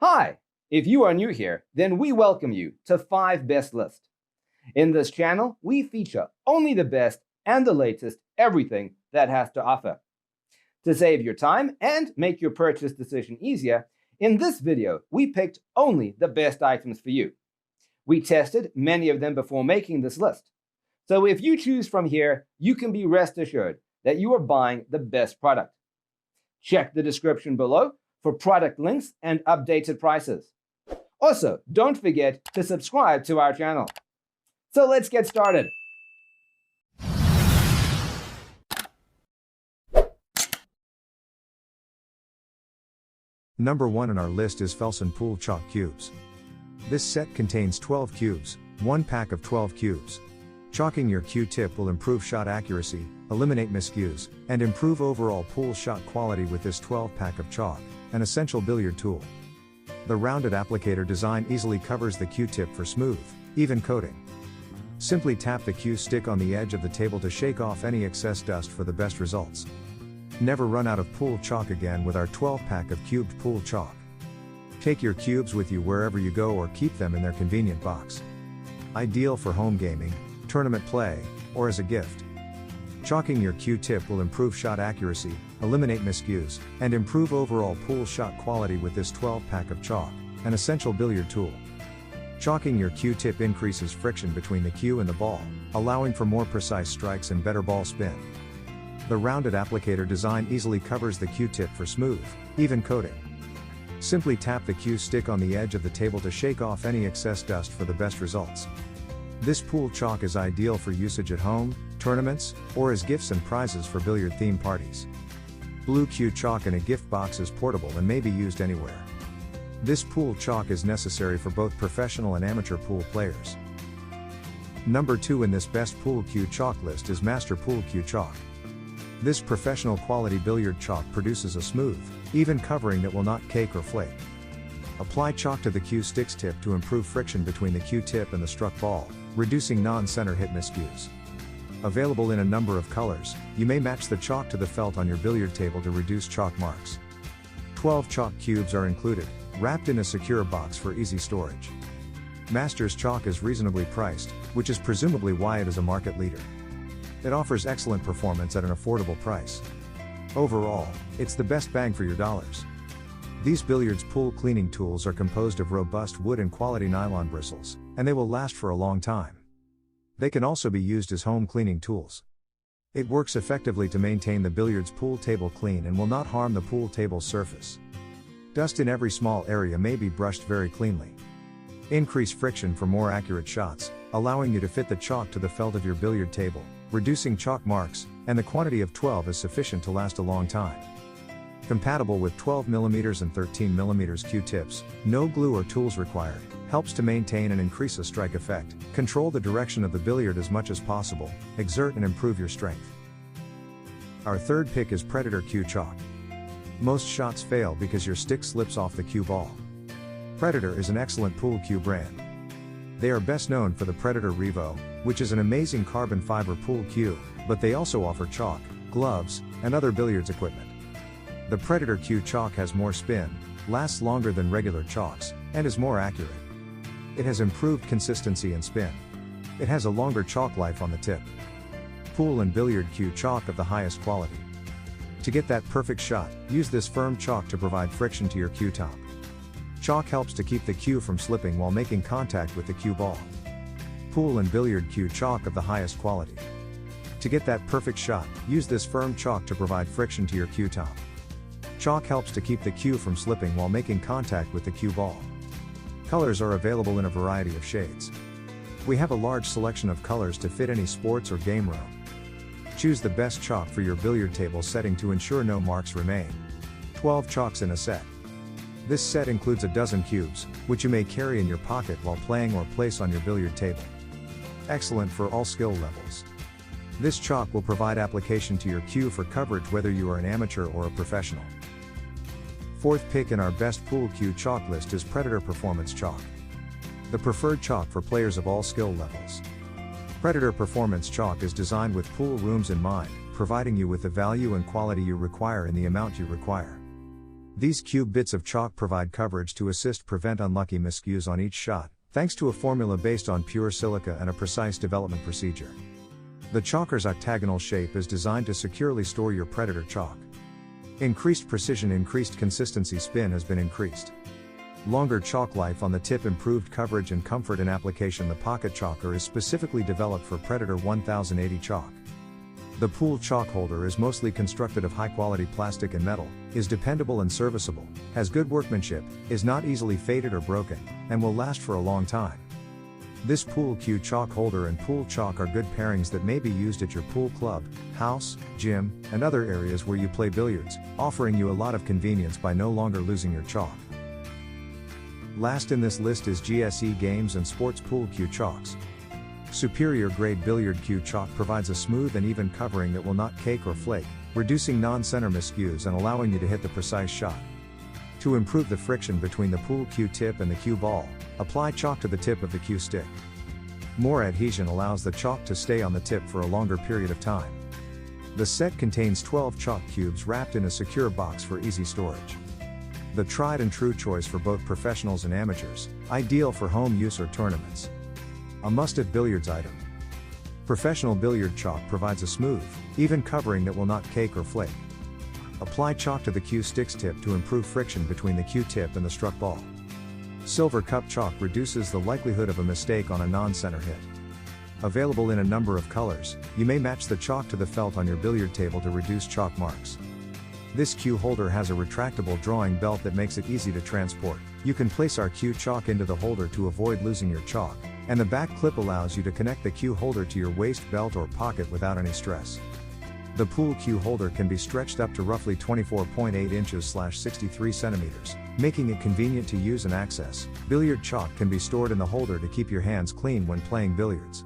Hi! If you are new here, then we welcome you to 5 Best List. In this channel, we feature only the best and the latest everything that has to offer. To save your time and make your purchase decision easier, in this video, we picked only the best items for you. We tested many of them before making this list. So if you choose from here, you can be rest assured that you are buying the best product. Check the description below for product links and updated prices. Also, don't forget to subscribe to our channel. So let's get started. Number 1 on our list is Felson Pool Chalk Cubes. This set contains 12 cubes, 1 pack of 12 cubes. Chalking your cue tip will improve shot accuracy, eliminate miscues, and improve overall pool shot quality with this 12-pack of chalk, an essential billiard tool. The rounded applicator design easily covers the cue tip for smooth, even coating. Simply tap the cue stick on the edge of the table to shake off any excess dust for the best results. Never run out of pool chalk again with our 12-pack of cubed pool chalk. Take your cubes with you wherever you go or keep them in their convenient box. Ideal for home gaming, tournament play, or as a gift. Chalking your cue tip will improve shot accuracy, eliminate miscues, and improve overall pool shot quality with this 12-pack of chalk, an essential billiard tool. Chalking your cue tip increases friction between the cue and the ball, allowing for more precise strikes and better ball spin. The rounded applicator design easily covers the cue tip for smooth, even coating. Simply tap the cue stick on the edge of the table to shake off any excess dust for the best results. This pool chalk is ideal for usage at home, tournaments, or as gifts and prizes for billiard-themed parties. Blue cue chalk in a gift box is portable and may be used anywhere. This pool chalk is necessary for both professional and amateur pool players. Number 2 in this best pool cue chalk list is Master Pool Cue Chalk. This professional quality billiard chalk produces a smooth, even covering that will not cake or flake. Apply chalk to the cue stick's tip to improve friction between the cue tip and the struck ball, reducing non-center hit miscues. Available in a number of colors, you may match the chalk to the felt on your billiard table to reduce chalk marks. 12 chalk cubes are included, wrapped in a secure box for easy storage. Master's chalk is reasonably priced, which is presumably why it is a market leader. It offers excellent performance at an affordable price. Overall, it's the best bang for your dollars. These billiards pool cleaning tools are composed of robust wood and quality nylon bristles, and they will last for a long time. They can also be used as home cleaning tools. It works effectively to maintain the billiards pool table clean and will not harm the pool table surface. Dust in every small area may be brushed very cleanly. Increase friction for more accurate shots, allowing you to fit the chalk to the felt of your billiard table, reducing chalk marks, and the quantity of 12 is sufficient to last a long time. Compatible with 12mm and 13mm cue tips, no glue or tools required, helps to maintain and increase a strike effect, control the direction of the billiard as much as possible, exert and improve your strength. Our third pick is Predator Cue Chalk. Most shots fail because your stick slips off the cue ball. Predator is an excellent pool cue brand. They are best known for the Predator Revo, which is an amazing carbon fiber pool cue, but they also offer chalk, gloves, and other billiards equipment. The Predator Cue Chalk has more spin, lasts longer than regular chalks, and is more accurate. It has improved consistency and spin. It has a longer chalk life on the tip. Pool and billiard cue chalk of the highest quality. To get that perfect shot, use this firm chalk to provide friction to your cue top. Chalk helps to keep the cue from slipping while making contact with the cue ball. Pool and billiard cue chalk of the highest quality. To get that perfect shot, use this firm chalk to provide friction to your cue top. Chalk helps to keep the cue from slipping while making contact with the cue ball. Colors are available in a variety of shades. We have a large selection of colors to fit any sports or game room. Choose the best chalk for your billiard table setting to ensure no marks remain. 12 chalks in a set. This set includes a dozen cubes, which you may carry in your pocket while playing or place on your billiard table. Excellent for all skill levels. This chalk will provide application to your cue for coverage whether you are an amateur or a professional. Fourth pick in our best pool cue chalk list is Predator Performance Chalk. The preferred chalk for players of all skill levels. Predator Performance Chalk is designed with pool rooms in mind, providing you with the value and quality you require in the amount you require. These cube bits of chalk provide coverage to prevent unlucky miscues on each shot, thanks to a formula based on pure silica and a precise development procedure. The chalker's octagonal shape is designed to securely store your predator chalk. Increased precision, increased consistency, spin has been increased. Longer chalk life on the tip, improved coverage and comfort in application. The pocket chalker is specifically developed for Predator 1080 chalk. The pool chalk holder is mostly constructed of high-quality plastic and metal, is dependable and serviceable, has good workmanship, is not easily faded or broken, and will last for a long time. This Pool Q chalk holder and pool chalk are good pairings that may be used at your pool club, house, gym, and other areas where you play billiards, offering you a lot of convenience by no longer losing your chalk. Last in this list is GSE Games and Sports Pool Q chalks. Superior grade Billiard Q chalk provides a smooth and even covering that will not cake or flake, reducing non-center miscues and allowing you to hit the precise shot. To improve the friction between the Pool Q tip and the Q ball, apply chalk to the tip of the Q stick. More adhesion allows the chalk to stay on the tip for a longer period of time. The set contains 12 chalk cubes wrapped in a secure box for easy storage. The tried and true choice for both professionals and amateurs, ideal for home use or tournaments. A must-have billiards item. Professional billiard chalk provides a smooth, even covering that will not cake or flake. Apply chalk to the Q stick's tip to improve friction between the Q tip and the struck ball. Silver cup chalk reduces the likelihood of a mistake on a non-center hit. Available in a number of colors, you may match the chalk to the felt on your billiard table to reduce chalk marks. This Q holder has a retractable drawing belt that makes it easy to transport. You can place our Q chalk into the holder to avoid losing your chalk, and the back clip allows you to connect the Q holder to your waist belt or pocket without any stress. The Pool Q holder can be stretched up to roughly 24.8 inches/63 centimeters, making it convenient to use and access. Billiard chalk can be stored in the holder to keep your hands clean when playing billiards.